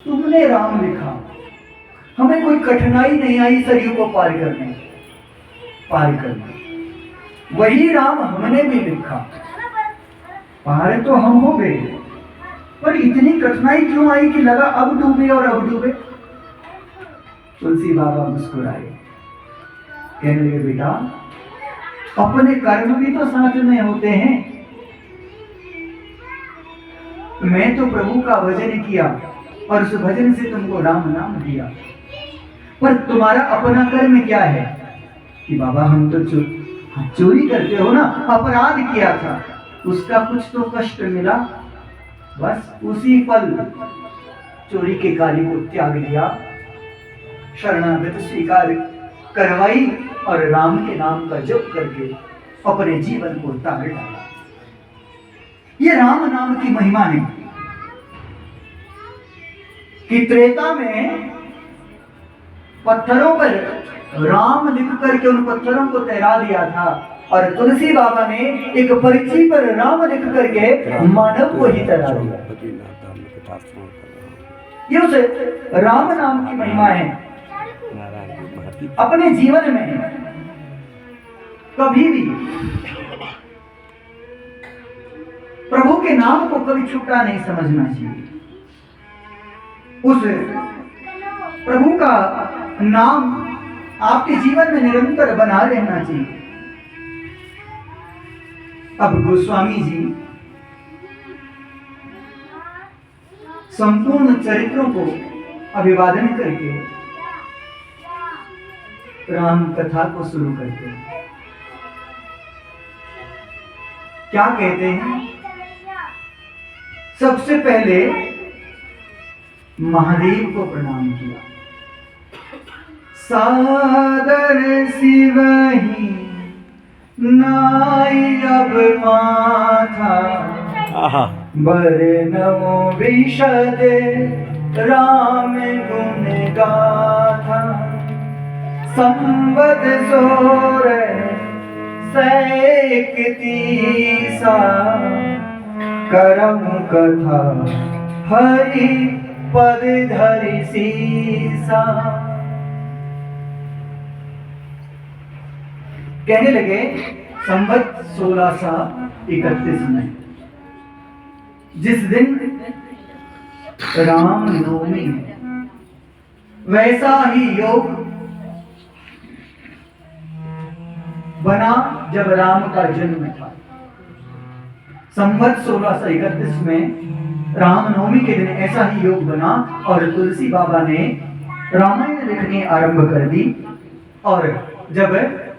तुमने राम लिखा, हमें कोई कठिनाई नहीं आई सरयू को पार करने। वही राम हमने भी लिखा, पार तो हम हो गए, पर इतनी कठिनाई क्यों आई कि लगा अब डूबे और अब डूबे। तुलसी बाबा मुस्कुराए, कहने लगे बेटा अपने कर्म भी तो साथ में होते हैं। मैं तो प्रभु का भजन किया और उस भजन से तुमको राम नाम दिया, पर तुम्हारा अपना कर्म क्या है कि बाबा हम तो चोरी करते हो ना, अपराध किया था, उसका कुछ तो कष्ट मिला, बस उसी पल चोरी के कार्य को त्याग दिया, शरणागत स्वीकार करवाई और राम के नाम का जप करके अपने जीवन को तार डाला। ये राम नाम की महिमा है कि त्रेता में पत्थरों पर राम लिख करके उन पत्थरों को तैरा दिया था, और तुलसी बाबा ने एक पर्ची पर राम लिख करके मानव को ही तैरा दिया। ये उस राम नाम की महिमा है। अपने जीवन में कभी भी प्रभु के नाम को कभी छूटा नहीं समझना चाहिए। उस प्रभु का नाम आपके जीवन में निरंतर बना रहना चाहिए। अब गोस्वामी जी संपूर्ण चरित्रों को अभिवादन करके राम कथा को शुरू करते हैं। क्या कहते हैं? सबसे पहले महादेव को प्रणाम किया, सादर शिवहि नाई अब माथा, बरनमो विशद राम गुण गाथा, संवद सोर सैकतीसा, करम कथा हरि पद धरि सीसा। कहने लगे संवत 1631 में जिस दिन राम नवमी है, वैसा ही योग बना जब राम का जन्म था। संवत 1631 में रामनवमी के दिन ऐसा ही योग बना और तुलसी बाबा ने रामायण लिखनी आरंभ कर दी। और जब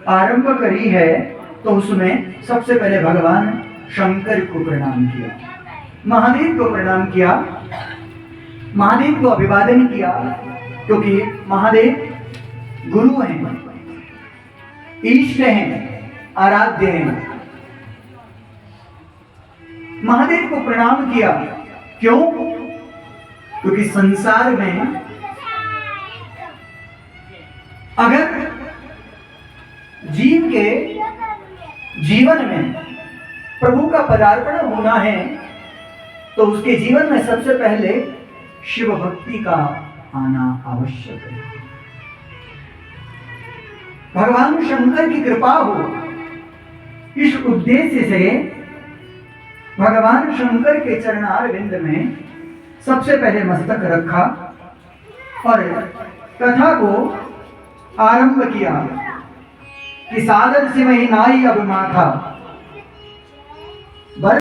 आरंभ करी है तो उसमें सबसे पहले भगवान शंकर को प्रणाम किया, महादेव को प्रणाम किया, महादेव को अभिवादन किया, क्योंकि महादेव गुरु हैं, इष्ट हैं, आराध्य हैं। महादेव को प्रणाम किया, क्यों? क्योंकि संसार में अगर जीव के जीवन में प्रभु का पदार्पण होना है तो उसके जीवन में सबसे पहले शिव भक्ति का आना आवश्यक है। भगवान शंकर की कृपा हो, इस उद्देश्य से भगवान शंकर के चरणार बिंद में सबसे पहले मस्तक रखा और कथा को आरंभ किया कि सादर सिवहि नाई अब माथा,